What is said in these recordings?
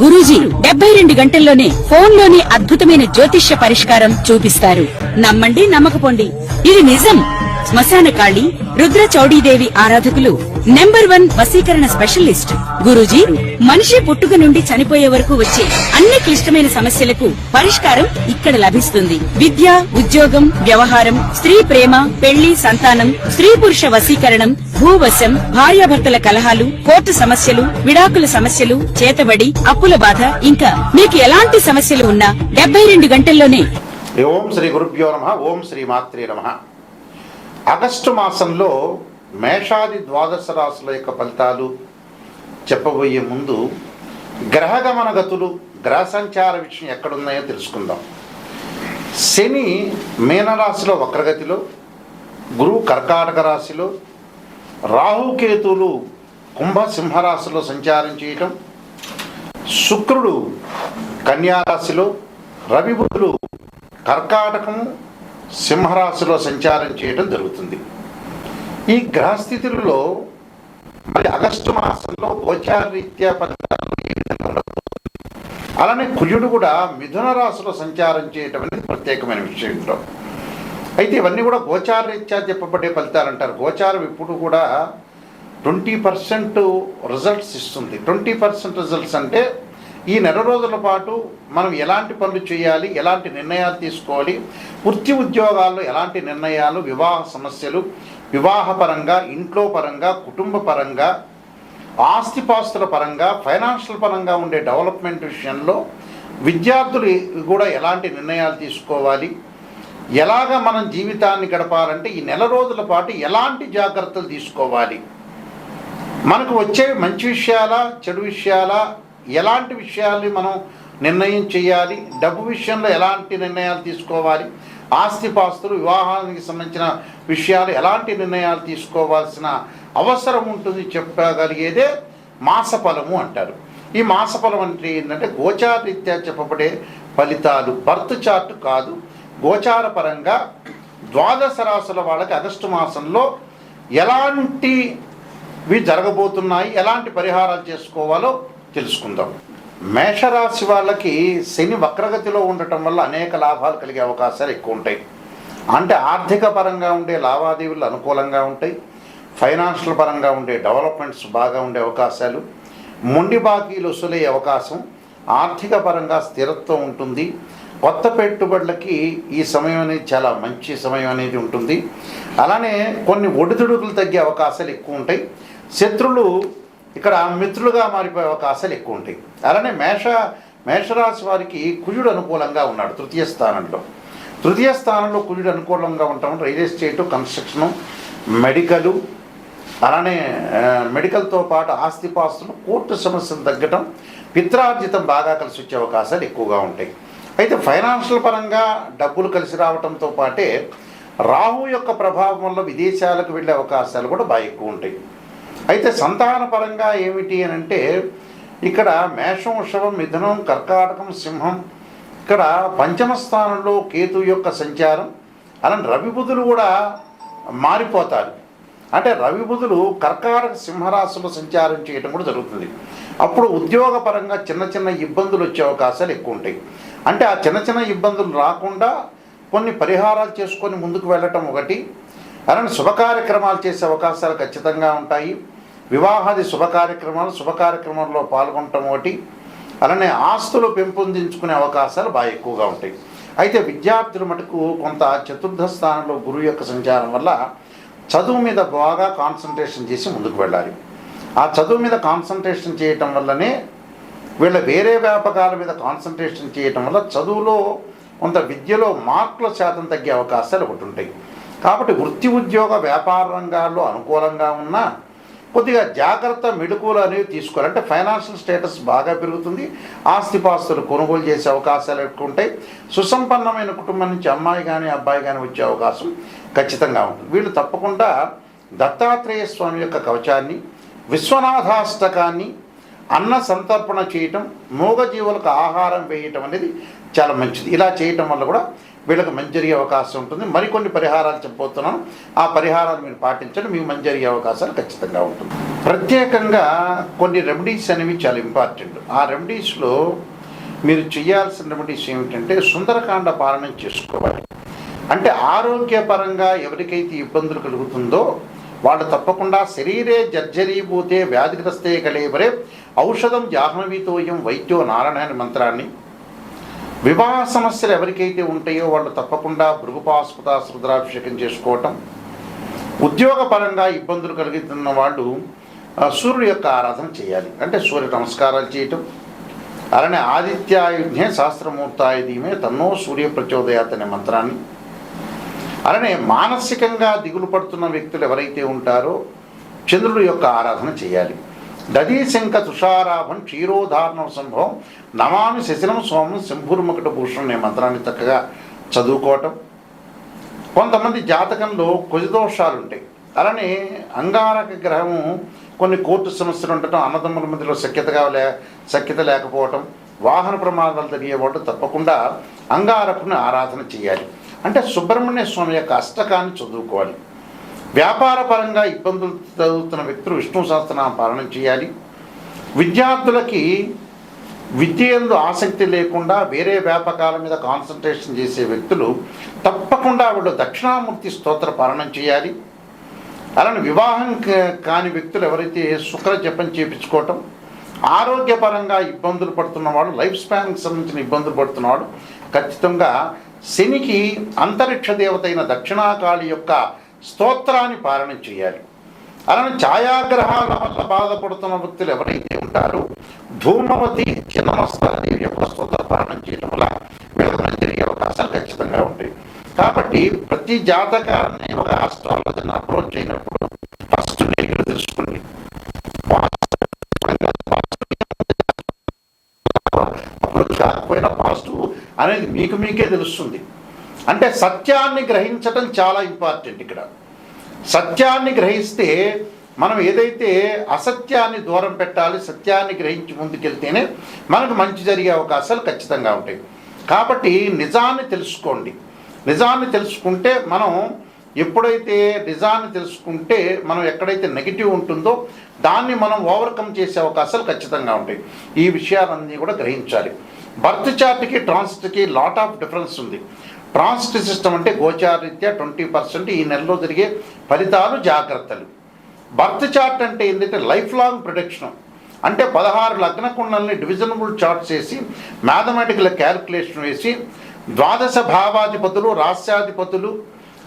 గురూజీ 72 గంటల్లోనే ఫోన్లోని అద్భుతమైన జ్యోతిష్య పరిష్కారం చూపిస్తారు. నమ్మండి, నమ్మకపోండి, ఇది నిజం. శ్మశాన కాళి రుద్ర చౌడీదేవి ఆరాధకులు నంబర్ 1 వశీకరణ స్పెషలిస్ట్ గురూజీ. మనిషి పుట్టుక నుండి చనిపోయే వరకు వచ్చే అన్ని క్లిష్టమైన సమస్యలకు పరిష్కారం ఇక్కడ లభిస్తుంది. విద్య, ఉద్యోగం, వ్యవహారం, స్త్రీ ప్రేమ, పెళ్లి, సంతానం, స్త్రీ పురుష వశీకరణం, భూవశం, భార్యాభర్తల కలహాలు, కోర్టు సమస్యలు, విడాకుల సమస్యలు, చేతబడి, అప్పుల బాధ, ఇంకా మీకు ఎలాంటి సమస్యలు ఉన్నా 72 గంటల్లోనే. ఓం శ్రీ గురుభ్యో నమః. ఓం శ్రీ మాత్రే నమః. ఆగస్టు మాసంలో మేషాది ద్వాదశ రాశుల యొక్క ఫలితాలు చెప్పబోయే ముందు గ్రహగమన గతులు, గ్రహ సంచార విషయం ఎక్కడున్నాయో తెలుసుకుందాం. శని మీనరాశిలో వక్రగతిలో, గురువు కర్కాటక రాశిలో, రాహుకేతువులు కుంభ సింహరాశిలో సంచారం చేయటం, శుక్రుడు కన్యారాశిలో, రవి బుధులు కర్కాటకము సింహరాశిలో సంచారం చేయడం జరుగుతుంది. ఈ గ్రహస్థితులలో మరి ఆగస్టు మాసంలో గోచారరీత్యా ఫలితాలు ఏ విధంగా ఉండబోతుంది, అలానే కుజుడు కూడా మిథున రాశిలో సంచారం చేయడం అనేది ప్రత్యేకమైన విషయం ఇందులో. అయితే ఇవన్నీ కూడా గోచారరీత్యా చెప్పబడే ఫలితాలు అంటారు. గోచారం ఇప్పుడు కూడా 20% రిజల్ట్స్ ఇస్తుంది. 20% రిజల్ట్స్ అంటే ఈ నెల రోజుల పాటు మనం ఎలాంటి పనులు చేయాలి, ఎలాంటి నిర్ణయాలు తీసుకోవాలి, వృత్తి ఉద్యోగాల్లో ఎలాంటి నిర్ణయాలు, వివాహ సమస్యలు, వివాహపరంగా, ఇంట్లో పరంగా, కుటుంబ పరంగా, ఆస్తిపాస్తుల పరంగా, ఫైనాన్షియల్ పరంగా ఉండే డెవలప్మెంట్ విషయంలో విద్యార్థులు కూడా ఎలాంటి నిర్ణయాలు తీసుకోవాలి, ఎలాగ మనం జీవితాన్ని గడపాలంటే ఈ నెల రోజుల పాటు ఎలాంటి జాగ్రత్తలు తీసుకోవాలి, మనకు వచ్చే మంచి విషయాలా, చెడు విషయాలా, ఎలాంటి విషయాల్ని మనం నిర్ణయం చేయాలి, డబ్బు విషయంలో ఎలాంటి నిర్ణయాలు తీసుకోవాలి, ఆస్తిపాస్తులు, వివాహానికి సంబంధించిన విషయాలు ఎలాంటి నిర్ణయాలు తీసుకోవాల్సిన అవసరం ఉంటుంది చెప్పగలిగేదే మాసఫలము అంటారు. ఈ మాసఫలం అంటే ఏంటంటే గోచారరీత్యా చెప్పబడే ఫలితాలు, బర్త్ చార్ట్ కాదు. గోచార పరంగా ద్వాదశ రాశుల వాళ్ళకి ఆగస్టు మాసంలో ఎలాంటివి జరగబోతున్నాయి, ఎలాంటి పరిహారాలు చేసుకోవాలో తెలుసుకుందాం. మేషరాశి వాళ్ళకి శని వక్రగతిలో ఉండటం వల్ల అనేక లాభాలు కలిగే అవకాశాలు ఎక్కువ ఉంటాయి. అంటే ఆర్థిక పరంగా ఉండే లావాదేవీలు అనుకూలంగా ఉంటాయి, ఫైనాన్షియల్ పరంగా ఉండే డెవలప్మెంట్స్ బాగా ఉండే అవకాశాలు, మొండి బాకీలు వసూలయ్యే అవకాశం, ఆర్థిక పరంగా స్థిరత్వం ఉంటుంది. కొత్త పెట్టుబడులకి ఈ సమయం అనేది చాలా మంచి సమయం అనేది ఉంటుంది. అలానే కొన్ని ఒడిదుడుకులు తగ్గే అవకాశాలు ఎక్కువ ఉంటాయి. శత్రులు ఇక్కడ మిత్రులుగా మారిపోయే అవకాశాలు ఎక్కువ ఉంటాయి. అలానే మేషరాశి వారికి కుజుడు అనుకూలంగా ఉన్నాడు తృతీయ స్థానంలో. తృతీయ స్థానంలో కుజుడు అనుకూలంగా ఉండటం రియల్ ఎస్టేటు, కన్స్ట్రక్షను, మెడికలు, అలానే మెడికల్తో పాటు ఆస్తిపాస్తులు, కోర్టు సమస్యలు తగ్గటం, పిత్రార్జితం బాగా కలిసి వచ్చే అవకాశాలు ఎక్కువగా ఉంటాయి. అయితే ఫైనాన్షియల్ పరంగా డబ్బులు కలిసి రావడంతో పాటే రాహు యొక్క ప్రభావం వల్ల విదేశాలకు వెళ్ళే అవకాశాలు కూడా బాగా ఎక్కువ ఉంటాయి. అయితే సంతాన పరంగా ఏమిటి అని అంటే ఇక్కడ మేషం, వృషభం, మిథునం, కర్కాటకం, సింహం, ఇక్కడ పంచమ స్థానంలో కేతు యొక్క సంచారం, అలానే రవి బుధులు కూడా మారిపోతారు. అంటే రవి బుధులు కర్కాటక సింహరాశిలో సంచారం చేయడం కూడా జరుగుతుంది. అప్పుడు ఉద్యోగపరంగా చిన్న చిన్న ఇబ్బందులు వచ్చే అవకాశాలు ఎక్కువ ఉంటాయి. అంటే ఆ చిన్న చిన్న ఇబ్బందులు రాకుండా కొన్ని పరిహారాలు చేసుకొని ముందుకు వెళ్ళటం ఒకటి, అలానే శుభ కార్యక్రమాలు చేసే అవకాశాలు ఖచ్చితంగా ఉంటాయి. వివాహాది శుభకార్యక్రమాల్లో పాల్గొనటం ఒకటి, అలానే ఆస్తులు పెంపొందించుకునే అవకాశాలు బాగా ఎక్కువగా ఉంటాయి. అయితే విద్యార్థులు మటుకు కొంత చతుర్థ స్థానంలో గురువు యొక్క సంచారం వల్ల చదువు మీద బాగా కాన్సన్ట్రేషన్ చేసి ముందుకు వెళ్ళాలి. ఆ చదువు మీద కాన్సన్ట్రేషన్ చేయటం వల్లనే వీళ్ళ వేరే వ్యాపకాల మీద కాన్సన్ట్రేషన్ చేయటం వల్ల చదువులో కొంత విద్యలో మార్కుల శాతం తగ్గే అవకాశాలు ఒకటి ఉంటాయి. కాబట్టి వృత్తి, ఉద్యోగ, వ్యాపార రంగాల్లో అనుకూలంగా ఉన్నా కొద్దిగా జాగ్రత్త మెళకువలు అనేవి తీసుకోవాలి. అంటే ఫైనాన్షియల్ స్టేటస్ బాగా పెరుగుతుంది, ఆస్తిపాస్తులు కొనుగోలు చేసే అవకాశాలు ఎక్కువ ఉంటాయి. సుసంపన్నమైన కుటుంబం నుంచి అమ్మాయి కానీ అబ్బాయి కానీ వచ్చే అవకాశం ఖచ్చితంగా ఉంటుంది. వీళ్ళు తప్పకుండా దత్తాత్రేయ స్వామి యొక్క కవచాన్ని, విశ్వనాథాష్టకాన్ని, అన్న సంతర్పణ చేయటం, మూగజీవులకు ఆహారం వేయటం అనేది చాలా మంచిది. ఇలా చేయటం వల్ల కూడా వీళ్ళకి మంచి జరిగే అవకాశం ఉంటుంది. మరికొన్ని పరిహారాలు చెప్పబోతున్నాను, ఆ పరిహారాలు మీరు పాటించండి, మీకు మంచి జరిగే అవకాశాలు ఖచ్చితంగా ఉంటుంది. ప్రత్యేకంగా కొన్ని రెమెడీస్ అనేవి చాలా ఇంపార్టెంట్. ఆ రెమెడీస్లో మీరు చేయాల్సిన రెమెడీస్ ఏమిటంటే సుందరకాండ పాలన చేసుకోవాలి. అంటే ఆరోగ్యపరంగా ఎవరికైతే ఇబ్బందులు కలుగుతుందో వాళ్ళు తప్పకుండా శరీరే జర్జరీభూతే వ్యాధిగ్రస్తే కళేవరే ఔషధం జాహ్నవీతోయం వైద్యో నారాయణ అనే మంత్రాన్ని, వివాహ సమస్యలు ఎవరికైతే ఉంటాయో వాళ్ళు తప్పకుండా భృగుపాస్పద రుద్రాభిషేకం చేసుకోవటం, ఉద్యోగపరంగా ఇబ్బందులు కలుగుతున్న వాళ్ళు సూర్యుడి యొక్క ఆరాధన చేయాలి. అంటే సూర్య నమస్కారాలు చేయటం, అలానే ఆదిత్యాయుధ్నే సహస్రమూర్తాయ ధీమే తన్నో సూర్య ప్రచోదయాత్ అనే మంత్రాన్ని, అలానే మానసికంగా దిగులు పడుతున్న వ్యక్తులు ఎవరైతే ఉంటారో చంద్రుడి యొక్క ఆరాధన చేయాలి. దదీశంక తుషారాభం క్షీరోధారణం సంభవం నమామి శశిరం సోమం శంభుర్మకట భూషణం అనే మంత్రాన్ని చక్కగా చదువుకోవటం. కొంతమంది జాతకంలో కుజదోషాలు ఉంటాయి, అలానే అంగారక గ్రహము కొన్ని కోర్టు సమస్యలు ఉండటం, అన్నదమ్ముల మధ్యలో సఖ్యత లేకపోవటం, వాహన ప్రమాదాలు జరిగేవాళ్ళు తప్పకుండా అంగారకుని ఆరాధన చేయాలి. అంటే సుబ్రహ్మణ్య స్వామి యొక్క అష్టకాన్ని చదువుకోవాలి. వ్యాపార పరంగా ఇబ్బందులు చదువుతున్న వ్యక్తులు విష్ణు సహస్రనామ పాలన చేయాలి. విద్యార్థులకి విద్యందు ఆసక్తి లేకుండా వేరే వ్యాపకాల మీద కాన్సన్ట్రేషన్ చేసే వ్యక్తులు తప్పకుండా వాళ్ళు దక్షిణామూర్తి స్తోత్ర పాలన చేయాలి. అలానే వివాహం కాని వ్యక్తులు ఎవరైతే శుక్ర జపం చేయించుకోవటం, ఆరోగ్యపరంగా ఇబ్బందులు పడుతున్న వాళ్ళు, లైఫ్ స్పాన్కి సంబంధించిన ఇబ్బందులు పడుతున్న వాళ్ళు ఖచ్చితంగా శనికి అంతరిక్ష దేవత అయిన దక్షిణాకాళి యొక్క స్తోత్రాన్ని పాలన చేయాలి. అలానే ఛాయాగ్రహాల వల్ల బాధపడుతున్న వ్యక్తులు ఎవరైతే ఉంటారో ధూమవతి చిన్నమస్తాదేవి యొక్క స్తోత్ర పాలన చేయడం వల్ల వీళ్ళకి జరిగే అవకాశాలు ఖచ్చితంగా ఉంటాయి. కాబట్టి ప్రతి జాతకాన్ని ఒక ఆస్ట్రాలజీని అప్రోచ్ అయినప్పుడు ఫస్ట్ నెగిటివ్ తెలుసుకోండి. అప్రోచ్ కాకపోయినా పాజిటివ్ అనేది మీకే తెలుస్తుంది. అంటే సత్యాన్ని గ్రహించటం చాలా ఇంపార్టెంట్. ఇక్కడ సత్యాన్ని గ్రహిస్తే మనం ఏదైతే అసత్యాన్ని దూరం పెట్టాలి, సత్యాన్ని గ్రహించి ముందుకెళ్తేనే మనకు మంచి జరిగే అవకాశాలు ఖచ్చితంగా ఉంటాయి. కాబట్టి నిజాన్ని తెలుసుకోండి. నిజాన్ని తెలుసుకుంటే మనం ఎప్పుడైతే నిజాన్ని తెలుసుకుంటే మనం ఎక్కడైతే నెగిటివ్ ఉంటుందో దాన్ని మనం ఓవర్కమ్ చేసే అవకాశాలు ఖచ్చితంగా ఉంటాయి. ఈ విషయాలన్నీ కూడా గ్రహించాలి. బర్త్ చార్ట్కి ట్రాన్సిట్కి లాట్ ఆఫ్ డిఫరెన్స్ ఉంది. ట్రాన్సిట్ సిస్టమ్ అంటే గోచారీత్యా 20% ఈ నెలలో జరిగే ఫలితాలు, జాగ్రత్తలు. బర్త్ చార్ట్ అంటే ఏంటంటే లైఫ్ లాంగ్ ప్రొడిక్షన్. అంటే 16 లగ్న కుండల్ని డివిజనబుల్ చార్ట్స్ వేసి మ్యాథమెటికల్ క్యాలిక్యులేషన్ వేసి ద్వాదశ భావాధిపతులు, రాస్యాధిపతులు,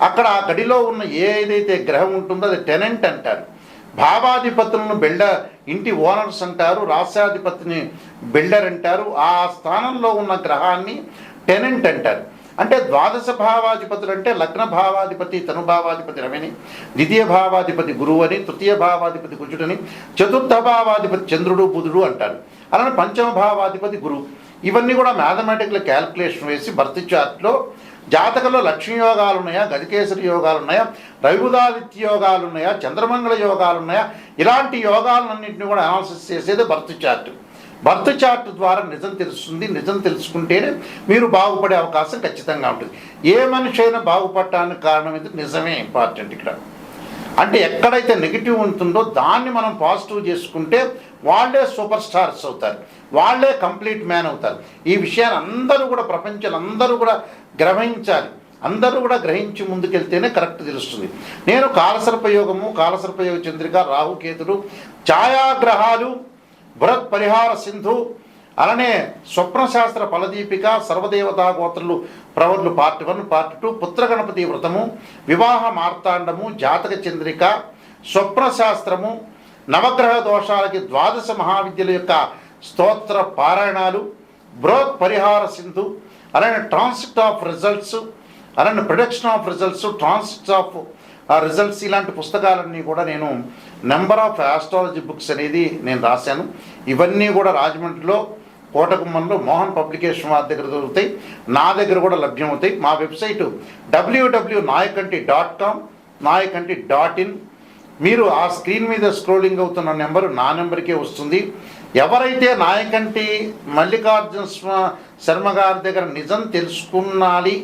అక్కడ ఆ గడిలో ఉన్న ఏదైతే గ్రహం ఉంటుందో అది టెనెంట్ అంటారు. భావాధిపతులను ఇంటి ఓనర్స్ అంటారు, రాస్యాధిపతిని బిల్డర్ అంటారు. ఆ స్థానంలో ఉన్న గ్రహాన్ని టెనెంట్ అంటారు. అంటే ద్వాదశ భావాధిపతులు అంటే లగ్న భావాధిపతి తనుభావాధిపతి రవిని, ద్వితీయ భావాధిపతి గురువు అని, తృతీయ భావాధిపతి కుజుడని, చతుర్థ భావాధిపతి చంద్రుడు బుధుడు అంటారు. అలానే పంచమ భావాధిపతి గురువు. ఇవన్నీ కూడా మ్యాథమెటికల్ క్యాలిక్యులేషన్ వేసి బర్త్ చార్ట్లో జాతకంలో లక్ష్మీ యోగాలు ఉన్నాయా, గజకేసరి యోగాలు ఉన్నాయా, రవిబుధాదిత్య యోగాలు ఉన్నాయా, చంద్రమంగళ యోగాలు ఉన్నాయా, ఇలాంటి యోగాలన్నింటినీ కూడా అనాలిసిస్ చేసేది బర్త్ చార్ట్. బర్త్ చార్ట్ ద్వారా నిజం తెలుస్తుంది. నిజం తెలుసుకుంటేనే మీరు బాగుపడే అవకాశం ఖచ్చితంగా ఉంటుంది. ఏ మనిషి అయినా బాగుపడటానికి కారణం ఏంటి? నిజమే ఇంపార్టెంట్ ఇక్కడ. అంటే ఎక్కడైతే నెగిటివ్ ఉంటుందో దాన్ని మనం పాజిటివ్ చేసుకుంటే వాళ్ళే సూపర్ స్టార్స్ అవుతారు, వాళ్ళే కంప్లీట్ మ్యాన్ అవుతారు. ఈ విషయాన్ని అందరూ కూడా ప్రపంచంలో అందరూ కూడా గ్రహించాలి. అందరూ కూడా గ్రహించి ముందుకెళ్తేనే కరెక్ట్ తెలుస్తుంది. నేను కాలసర్పయోగము, కాలసర్పయోగ చంద్రిక, రాహుకేతుడు, ఛాయాగ్రహాలు, బృహత్ పరిహార సింధు, అలానే స్వప్నశాస్త్ర ఫలదీపిక, సర్వదేవతా గోత్రులు ప్రవర్లు పార్ట్ 1, పార్ట్ 2, పుత్రగణపతి వ్రతము, వివాహ మార్తాండము, జాతక చంద్రిక, స్వప్నశాస్త్రము, నవగ్రహ దోషాలకి ద్వాదశ మహావిద్యల యొక్క స్తోత్ర పారాయణాలు, బృహత్ పరిహార సింధు, అలానే ట్రాన్సిట్ ఆఫ్ రిజల్ట్స్, అలానే production of results, transit of results, ఇలాంటి పుస్తకాలన్నీ కూడా నేను నెంబర్ ఆఫ్ ఆస్ట్రాలజీ బుక్స్ అనేది నేను రాశాను. ఇవన్నీ కూడా రాజమండ్రిలో కోటగుమ్మంలో మోహన్ పబ్లికేషన్ వారి దగ్గర దొరుకుతాయి, నా దగ్గర కూడా లభ్యమవుతాయి. మా వెబ్సైటు www.nayakanti.com, nayakanti.in. మీరు ఆ స్క్రీన్ మీద స్క్రోలింగ్ అవుతున్న నెంబరు నా నెంబర్కే వస్తుంది. ఎవరైతే నాయకంటి మల్లికార్జున శర్మ గారి దగ్గర నిజం తెలుసుకున్నాలి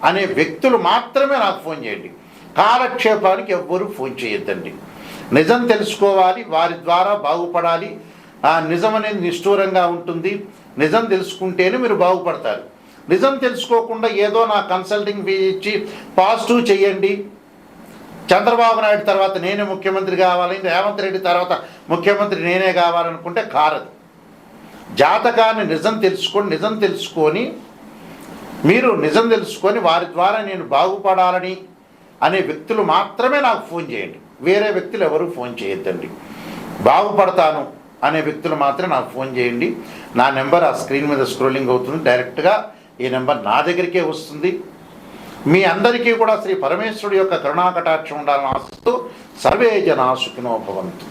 అనే వ్యక్తులు మాత్రమే నాకు ఫోన్ చేయండి. కాలక్షేపానికి ఎవ్వరూ ఫోన్ చేయొద్దండి. నిజం తెలుసుకోవాలి, వారి ద్వారా బాగుపడాలి. ఆ నిజం అనేది నిష్ఠూరంగా ఉంటుంది. నిజం తెలుసుకుంటేనే మీరు బాగుపడతారు. నిజం తెలుసుకోకుండా ఏదో నా కన్సల్టింగ్ ఫీ ఇచ్చి పాజిటివ్ చేయండి, చంద్రబాబు నాయుడు తర్వాత నేనే ముఖ్యమంత్రి కావాలి, రేవంత్ రెడ్డి తర్వాత ముఖ్యమంత్రి నేనే కావాలనుకుంటే కారదు. జాతకాన్ని నిజం తెలుసుకొని మీరు నిజం తెలుసుకొని వారి ద్వారా నేను బాగుపడాలని అనే వ్యక్తులు మాత్రమే నాకు ఫోన్ చేయండి. వేరే వ్యక్తులు ఎవరు ఫోన్ చేయొద్దండి. బాగుపడతాను అనే వ్యక్తులు మాత్రమే నాకు ఫోన్ చేయండి. నా నెంబర్ ఆ స్క్రీన్ మీద స్క్రోలింగ్ అవుతుంది. డైరెక్ట్గా ఈ నెంబర్ నా దగ్గరికే వస్తుంది. మీ అందరికీ కూడా శ్రీ పరమేశ్వరుడి యొక్క కరుణాకటాక్షం ఉండాలని ఆశిస్తూ సర్వే జనా సుఖినో భవంతు.